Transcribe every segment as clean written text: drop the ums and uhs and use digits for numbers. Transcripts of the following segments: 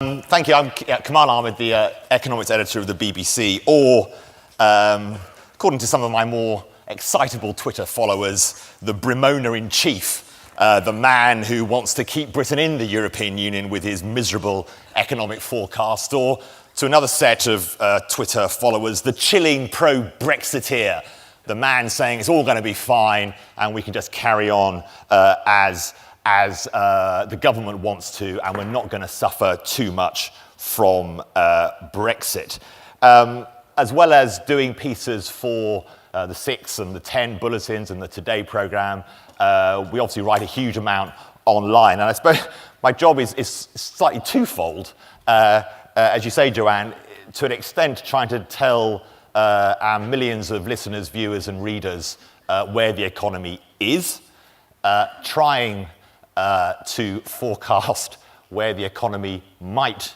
Thank you. I'm Kamal Ahmed, the economics editor of the BBC, or, according to some of my more excitable Twitter followers, the Brimona-in-chief, the man who wants to keep Britain in the European Union with his miserable economic forecast, or to another set of Twitter followers, the chilling pro-Brexiteer, the man saying it's all going to be fine and we can just carry on as the government wants to, and we're not going to suffer too much from Brexit. As well as doing pieces for the 6 and the 10 bulletins and the Today programme, we obviously write a huge amount online. And I suppose my job is slightly twofold, as you say, Joanne, to an extent trying to tell our millions of listeners, viewers and readers where the economy is, trying to forecast where the economy might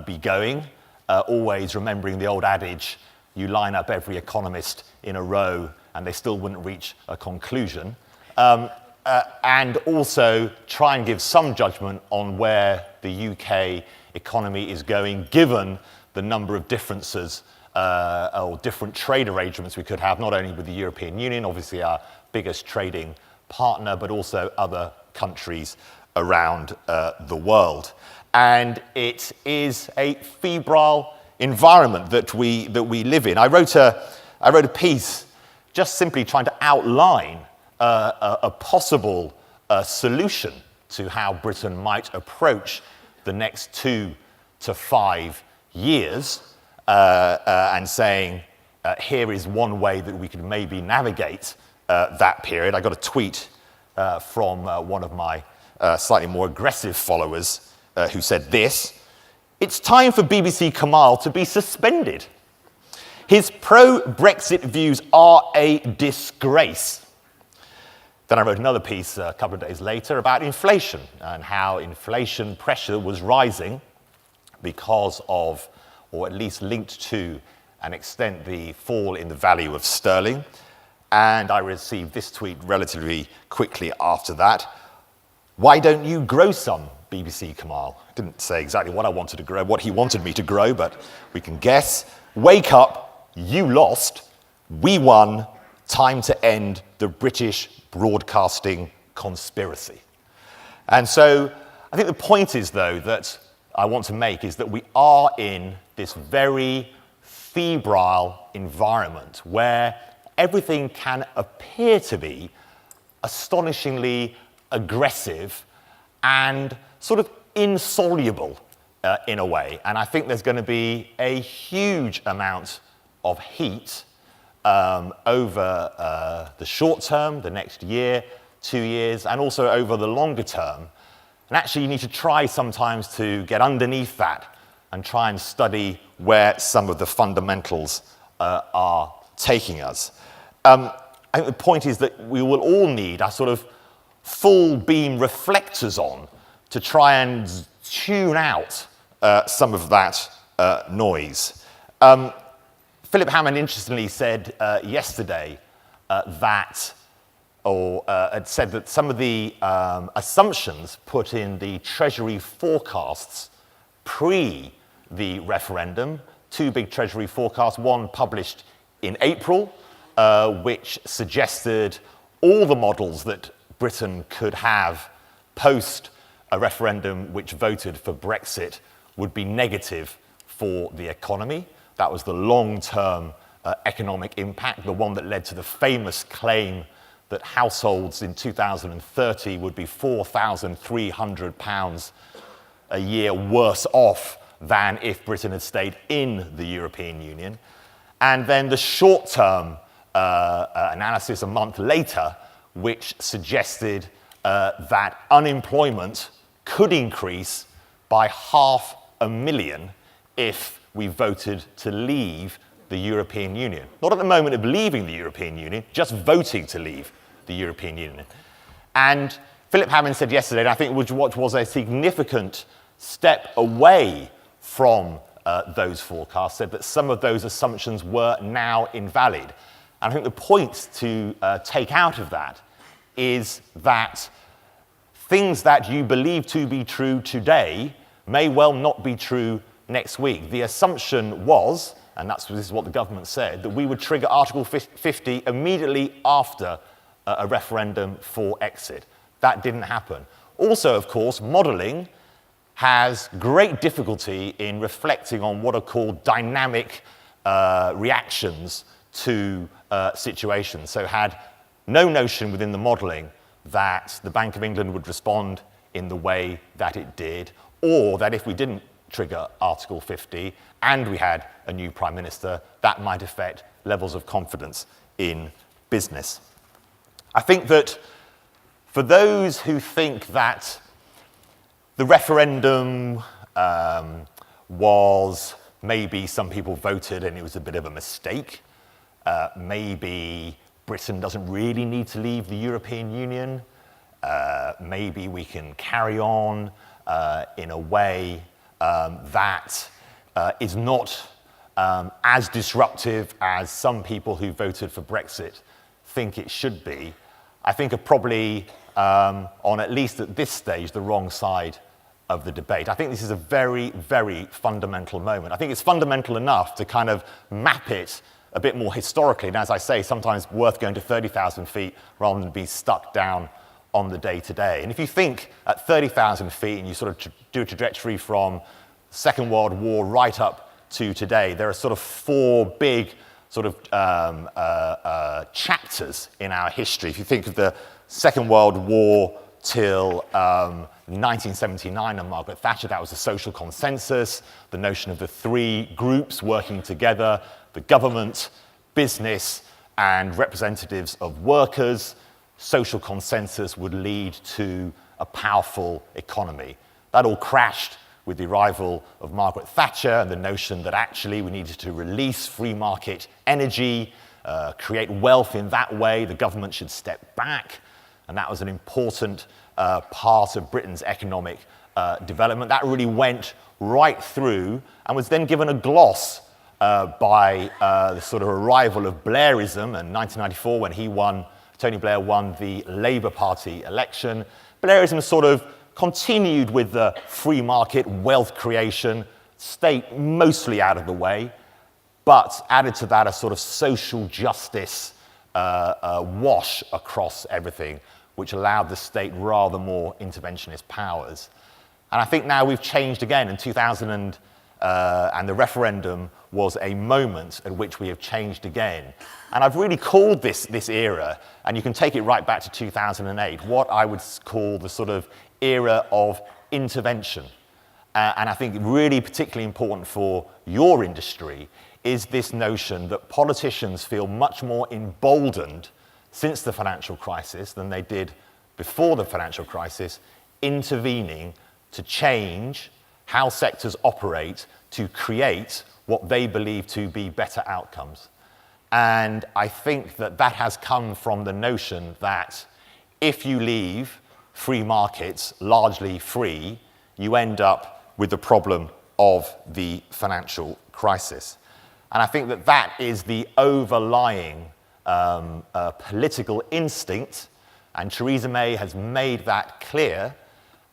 be going, always remembering the old adage, you line up every economist in a row and they still wouldn't reach a conclusion, and also try and give some judgment on where the UK economy is going, given the number of differences or different trade arrangements we could have, not only with the European Union, obviously our biggest trading partner, but also other countries around the world. And it is a febrile environment that we live in. I wrote a piece just simply trying to outline a possible solution to how Britain might approach the next 2 to 5 years, and saying here is one way that we could maybe navigate that period. I got a tweet from one of my slightly more aggressive followers who said this: "It's time for BBC Kamal to be suspended. His pro-Brexit views are a disgrace." Then I wrote another piece a couple of days later about inflation and how inflation pressure was rising because of, or at least linked to an extent, the fall in the value of sterling. And I received this tweet relatively quickly after that: "Why don't you grow some, BBC Kamal?" I didn't say exactly what I wanted to grow, what he wanted me to grow, but we can guess. "Wake up, you lost, we won, time to end the British broadcasting conspiracy." And so I think the point is, though, that I want to make is that we are in this very febrile environment where everything can appear to be astonishingly aggressive and sort of insoluble in a way. And I think there's going to be a huge amount of heat over the short term, the next year, 2 years, and also over the longer term. And actually, you need to try sometimes to get underneath that and try and study where some of the fundamentals are taking us. I think the point is that we will all need our sort of full beam reflectors on to try and tune out some of that noise. Philip Hammond interestingly said yesterday had said that some of the assumptions put in the Treasury forecasts pre the referendum, 2 big Treasury forecasts, one published in April, which suggested all the models that Britain could have post a referendum which voted for Brexit would be negative for the economy. That was the long-term economic impact, the one that led to the famous claim that households in 2030 would be £4,300 a year worse off than if Britain had stayed in the European Union. And then the short-term analysis a month later, which suggested that unemployment could increase by 500,000 if we voted to leave the European Union. Not at the moment of leaving the European Union, just voting to leave the European Union. And Philip Hammond said yesterday, and I think what was a significant step away from those forecasts, said that some of those assumptions were now invalid. And I think the point to take out of that is that things that you believe to be true today may well not be true next week. The assumption was, and this is what the government said, that we would trigger Article 50 immediately after a referendum for exit. That didn't happen. Also, of course, modelling has great difficulty in reflecting on what are called dynamic reactions to situations. So had no notion within the modelling that the Bank of England would respond in the way that it did, or that if we didn't trigger Article 50 and we had a new Prime Minister, that might affect levels of confidence in business. I think that for those who think that the referendum was maybe some people voted and it was a bit of a mistake, maybe Britain doesn't really need to leave the European Union, maybe we can carry on in a way that is not as disruptive as some people who voted for Brexit think it should be, I think are probably, on at least at this stage, the wrong side of the debate. I think this is a very, very fundamental moment. I think it's fundamental enough to kind of map it a bit more historically, and as I say, sometimes worth going to 30,000 feet rather than be stuck down on the day-to-day. And if you think at 30,000 feet and you sort of do a trajectory from Second World War right up to today, there are sort of four big sort of chapters in our history. If you think of the Second World War till 1979 and Margaret Thatcher, that was the social consensus, the notion of the three groups working together, the government, business, and representatives of workers. Social consensus would lead to a powerful economy. That all crashed with the arrival of Margaret Thatcher and the notion that actually we needed to release free market energy, create wealth in that way, the government should step back. And that was an important part of Britain's economic development. That really went right through and was then given a gloss by the sort of arrival of Blairism in 1994 when Tony Blair won the Labour Party election. Blairism sort of continued with the free market, wealth creation, state mostly out of the way, but added to that a sort of social justice wash across everything, which allowed the state rather more interventionist powers. And I think now we've changed again in 2000 and the referendum was a moment at which we have changed again. And I've really called this era, and you can take it right back to 2008, what I would call the sort of era of intervention. And I think really particularly important for your industry is this notion that politicians feel much more emboldened since the financial crisis than they did before the financial crisis, intervening to change how sectors operate to create what they believe to be better outcomes. And I think that that has come from the notion that if you leave free markets largely free, you end up with the problem of the financial crisis. And I think that that is the overlying political instinct, and Theresa May has made that clear,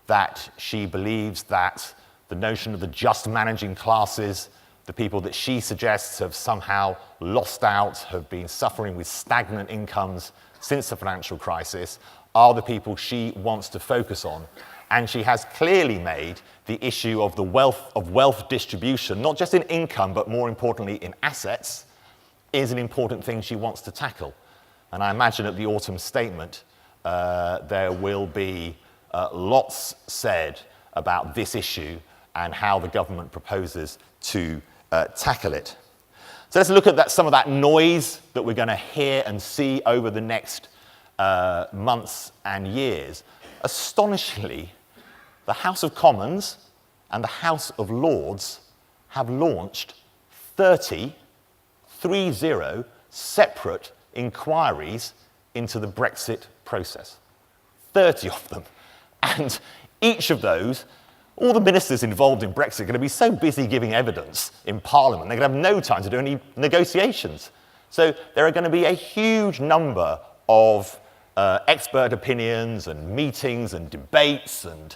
that she believes that the notion of the just managing classes, the people that she suggests have somehow lost out, have been suffering with stagnant incomes since the financial crisis, are the people she wants to focus on. And she has clearly made the issue of the wealth distribution, not just in income, but more importantly in assets, is an important thing she wants to tackle. And I imagine at the autumn statement, there will be lots said about this issue and how the government proposes to tackle it. So let's look at some of that noise that we're going to hear and see over the next months and years. Astonishingly, the House of Commons and the House of Lords have launched 30 separate inquiries into the Brexit process. 30 of them. And each of those, all the ministers involved in Brexit are going to be so busy giving evidence in Parliament, they're going to have no time to do any negotiations. So there are going to be a huge number of expert opinions and meetings and debates and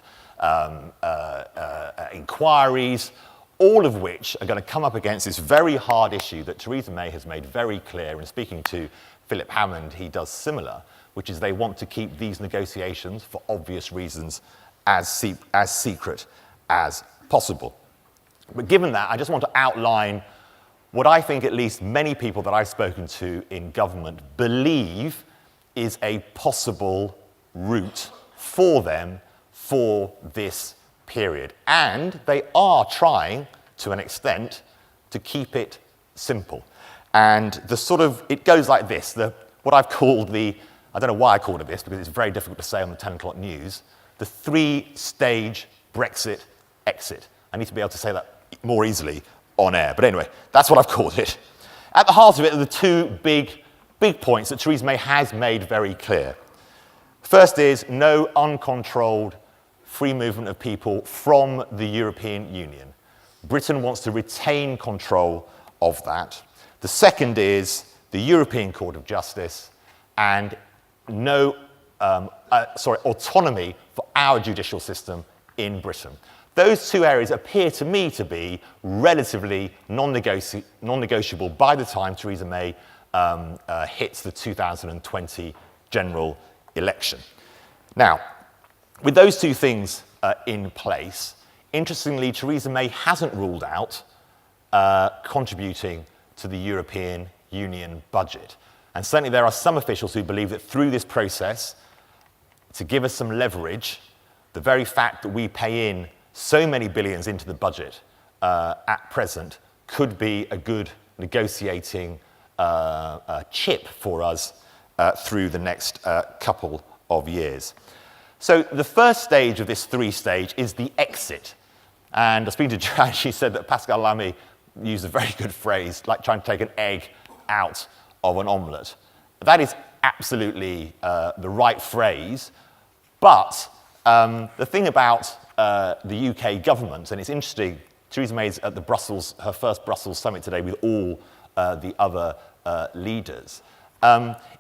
inquiries, all of which are going to come up against this very hard issue that Theresa May has made very clear. In speaking to Philip Hammond, he does similar, which is they want to keep these negotiations, for obvious reasons, as secret as possible. But given that, I just want to outline what I think at least many people that I've spoken to in government believe is a possible route for them for this period. And they are trying, to an extent, to keep it simple. And it goes like this, what I've called I don't know why I called it this, because it's very difficult to say on the 10 o'clock news, the 3-stage Brexit exit. I need to be able to say that more easily on air. But anyway, that's what I've called it. At the heart of it are the two big points that Theresa May has made very clear. First is no uncontrolled free movement of people from the European Union. Britain wants to retain control of that. The second is the European Court of Justice and autonomy for our judicial system in Britain. Those two areas appear to me to be relatively non-negotiable by the time Theresa May hits the 2020 general election. Now, with those two things in place, interestingly, Theresa May hasn't ruled out contributing to the European Union budget. And certainly there are some officials who believe that through this process, to give us some leverage, the very fact that we pay in so many billions into the budget at present could be a good negotiating chip for us through the next couple of years. So the first stage of this 3-stage is the exit. And I was speaking to Joanne, she said that Pascal Lamy used a very good phrase, like trying to take an egg out of an omelette. That is absolutely the right phrase. But the thing about the UK government, and it's interesting, Theresa May's at her first Brussels summit today with all the other leaders,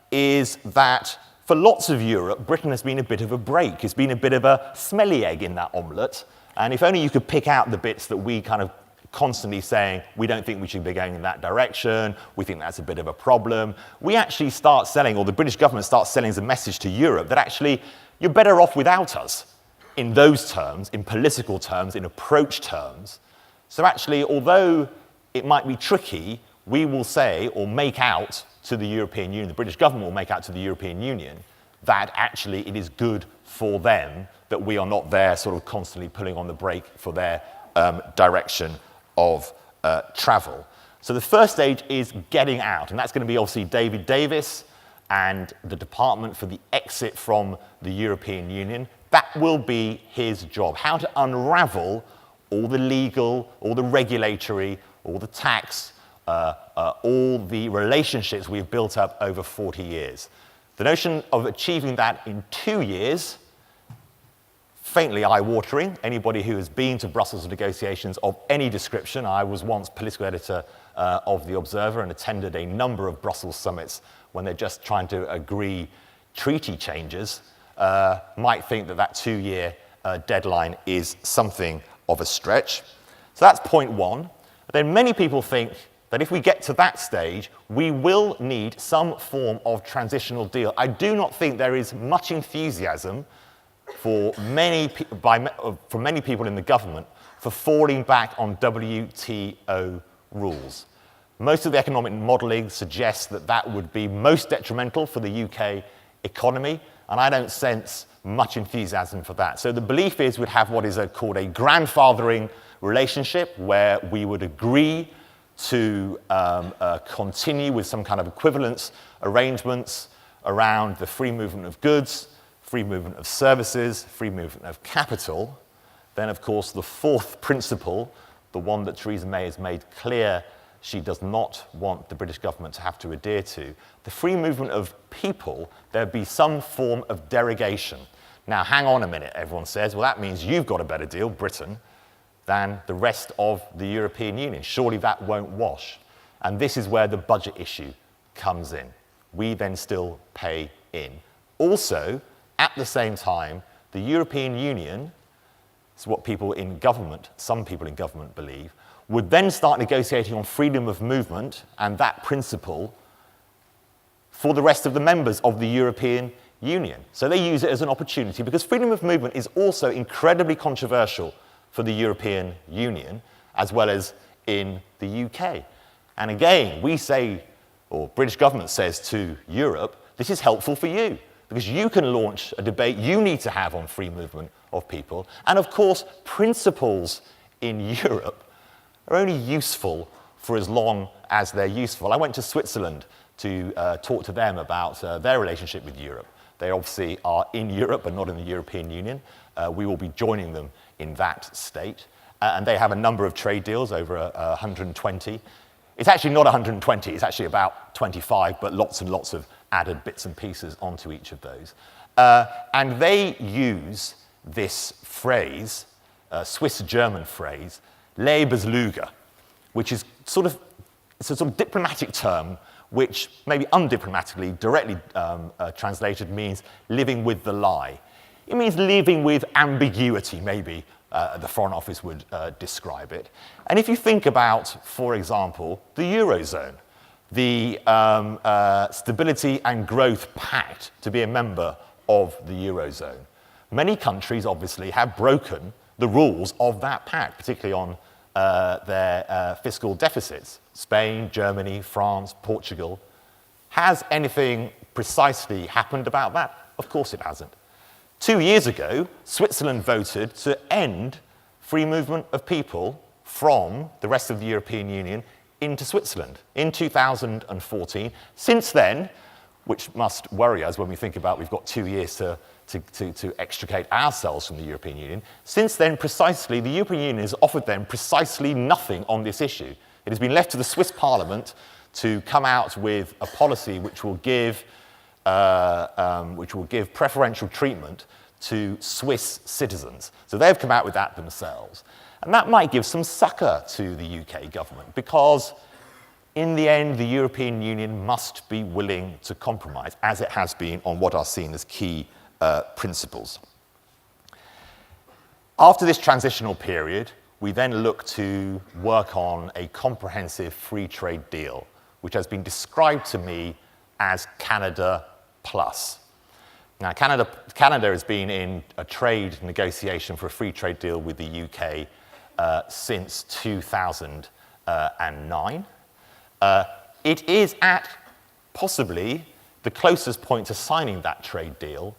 is that for lots of Europe, Britain has been a bit of a break. It's been a bit of a smelly egg in that omelette. And if only you could pick out the bits that we kind of constantly saying, we don't think we should be going in that direction, we think that's a bit of a problem, we actually start selling, or the British government starts selling as a message to Europe that actually you're better off without us in those terms, in political terms, in approach terms. So actually, although it might be tricky, we will say or make out to the European Union, the British government will make out to the European Union that actually it is good for them that we are not there sort of constantly pulling on the brake for their direction of travel. So the first stage is getting out, and that's going to be obviously David Davis and the Department for the Exit from the European Union. That will be his job, how to unravel all the legal, all the regulatory, all the tax, all the relationships we've built up over 40 years. The notion of achieving that in 2 years, faintly eye-watering. Anybody who has been to Brussels negotiations of any description, I was once political editor of The Observer and attended a number of Brussels summits when they're just trying to agree treaty changes, might think that that 2-year deadline is something of a stretch. So that's point one. Then many people think that if we get to that stage, we will need some form of transitional deal. I do not think there is much enthusiasm for many people in the government for falling back on WTO rules. Most of the economic modelling suggests that that would be most detrimental for the UK economy, and I don't sense much enthusiasm for that. So the belief is we'd have what is called a grandfathering relationship, where we would agree to continue with some kind of equivalence arrangements around the free movement of goods, free movement of services, free movement of capital. Then, of course, the fourth principle, the one that Theresa May has made clear she does not want the British government to have to adhere to, the free movement of people, there'd be some form of derogation. Now, hang on a minute, everyone says, well, that means you've got a better deal, Britain, than the rest of the European Union. Surely that won't wash. And this is where the budget issue comes in. We then still pay in. Also, at the same time, the European Union it's what people in government, some people in government believe, would then start negotiating on freedom of movement and that principle for the rest of the members of the European Union. So they use it as an opportunity because freedom of movement is also incredibly controversial for the European Union as well as in the UK. And again, we say, or British government says to Europe, this is helpful for you because you can launch a debate you need to have on free movement of people. And of course, principles in Europe are only useful for as long as they're useful. I went to Switzerland to talk to them about their relationship with Europe. They obviously are in Europe but not in the European Union. We will be joining them in that state. And they have a number of trade deals, over 120. It's actually not 120, it's actually about 25, but lots and lots of added bits and pieces onto each of those. And they use this phrase, Swiss-German phrase, Lebenslüge, which is it's a sort of diplomatic term which maybe undiplomatically, directly translated, means living with the lie. It means living with ambiguity, maybe the Foreign Office would describe it. And if you think about, for example, the Eurozone, the Stability and Growth Pact to be a member of the Eurozone, many countries obviously have broken the rules of that pact, particularly on their fiscal deficits. Spain, Germany, France, Portugal. Has anything precisely happened about that? Of course it hasn't. 2 years ago, Switzerland voted to end free movement of people from the rest of the European Union into Switzerland in 2014. Since then, which must worry us when we think about we've got 2 years to extricate ourselves from the European Union. Since then, precisely, the European Union has offered them precisely nothing on this issue. It has been left to the Swiss Parliament to come out with a policy which will give preferential treatment to Swiss citizens. So they've come out with that themselves. And that might give some succor to the UK government because in the end, the European Union must be willing to compromise, as it has been on what are seen as key principles. After this transitional period, we then look to work on a comprehensive free trade deal, which has been described to me as Canada Plus. Now, Canada has been in a trade negotiation for a free trade deal with the UK since 2009. It is at possibly the closest point to signing that trade deal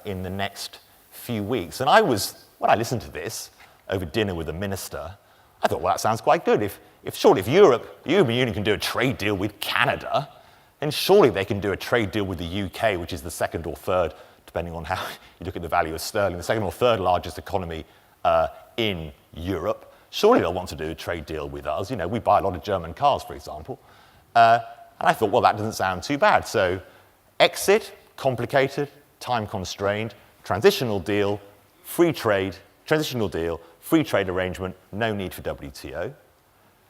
in the next few weeks. And when I listened to this over dinner with the minister, I thought, well, that sounds quite good. Surely if the European Union can do a trade deal with Canada, then surely they can do a trade deal with the UK, which is the second or third, depending on how you look at the value of sterling, the second or third largest economy in Europe. Surely they'll want to do a trade deal with us. You know, we buy a lot of German cars, for example. And I thought, well, that doesn't sound too bad. So exit, complicated, time constrained, transitional deal, free trade, transitional deal, free trade arrangement, no need for WTO.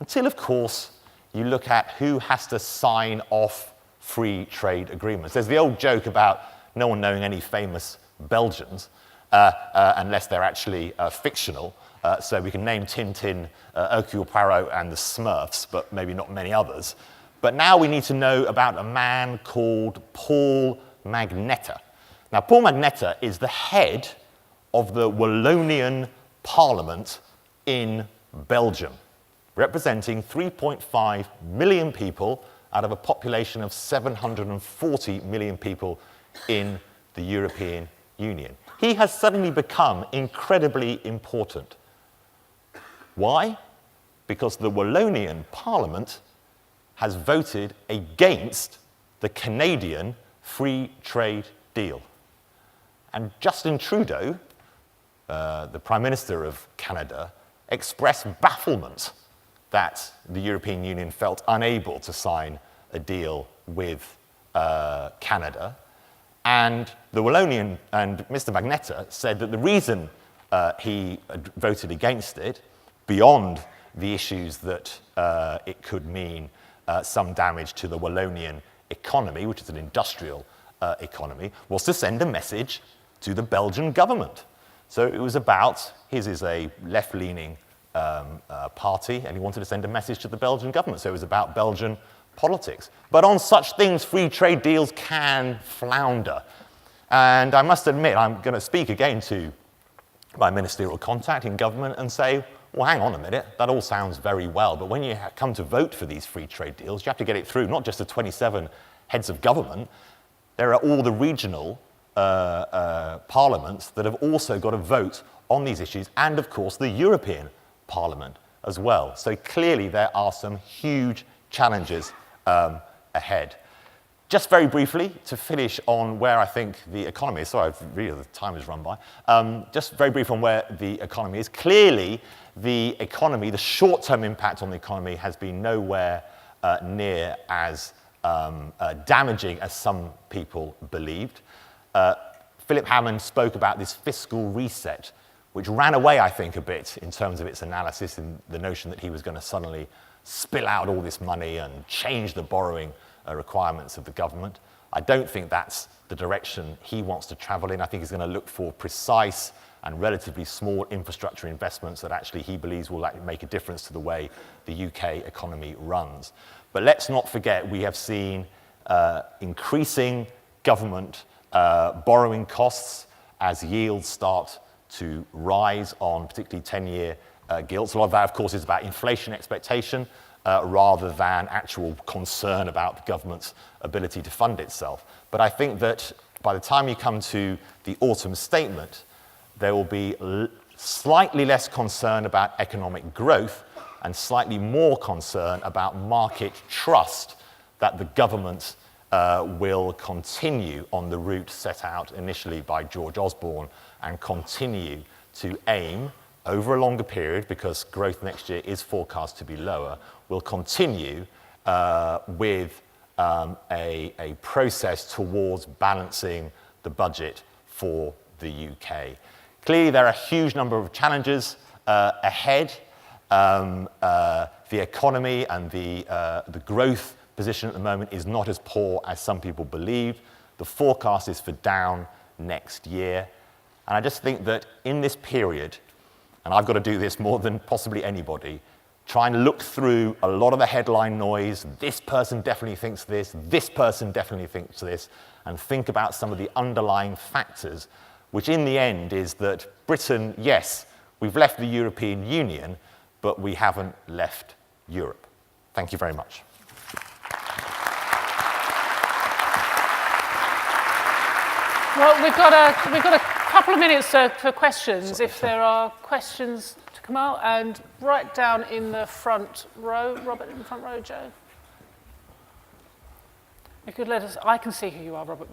Until, of course, you look at who has to sign off free trade agreements. There's the old joke about no one knowing any famous Belgians unless they're actually fictional. So we can name Tintin, Hercule Poirot, and the Smurfs, but maybe not many others. But now we need to know about a man called Paul Magnetta. Now, Paul Magnetta is the head of the Wallonian Parliament in Belgium, representing 3.5 million people out of a population of 740 million people in the European Union. He has suddenly become incredibly important. Why? Because the Wallonian Parliament has voted against the Canadian free trade deal. And Justin Trudeau, the Prime Minister of Canada, expressed bafflement that the European Union felt unable to sign a deal with Canada. And the Wallonian and Mr. Magnetta said that the reason he voted against it, beyond the issues that it could mean some damage to the Wallonian economy, which is an industrial economy, was to send a message to the Belgian government. So it was about, his is a left-leaning party, and he wanted to send a message to the Belgian government. So it was about Belgian politics. But on such things, free trade deals can flounder. And I must admit, I'm going to speak again to my ministerial contact in government and say, well, hang on a minute, that all sounds very well, but when you come to vote for these free trade deals, you have to get it through not just the 27 heads of government, there are all the regional parliaments that have also got to vote on these issues, and of course the European Parliament as well. So clearly there are some huge challenges ahead. Just very briefly, to finish on where I think the economy is, sorry, really the time has run by, just very brief on where the economy is. Clearly, the economy, the short-term impact on the economy has been nowhere near as damaging as some people believed. Philip Hammond spoke about this fiscal reset, which ran away, I think, a bit in terms of its analysis and the notion that he was going to suddenly spill out all this money and change the borrowing requirements of the government. I don't think that's the direction he wants to travel in. I think he's going to look for precise and relatively small infrastructure investments that actually he believes will make a difference to the way the UK economy runs. But let's not forget, we have seen increasing government borrowing costs as yields start to rise on particularly 10-year gilts. A lot of that, of course, is about inflation expectation rather than actual concern about the government's ability to fund itself. But I think that by the time you come to the autumn statement, there will be slightly less concern about economic growth and slightly more concern about market trust that the government will continue on the route set out initially by George Osborne and continue to aim over a longer period, because growth next year is forecast to be lower, will continue with a process towards balancing the budget for the UK. Clearly, there are a huge number of challenges ahead. The economy and the growth position at the moment is not as poor as some people believe. The forecast is for down next year. And I just think that in this period, and I've got to do this more than possibly anybody, try and look through a lot of the headline noise. This person definitely thinks this person definitely thinks this, and think about some of the underlying factors, which in the end is that Britain, yes, we've left the European Union, but we haven't left Europe. Thank you very much. Well, we've got a couple of minutes for questions, if there are questions to Kamal. And right down in the front row, Robert in the front row, Joe. If you could let us, I can see who you are, Robert.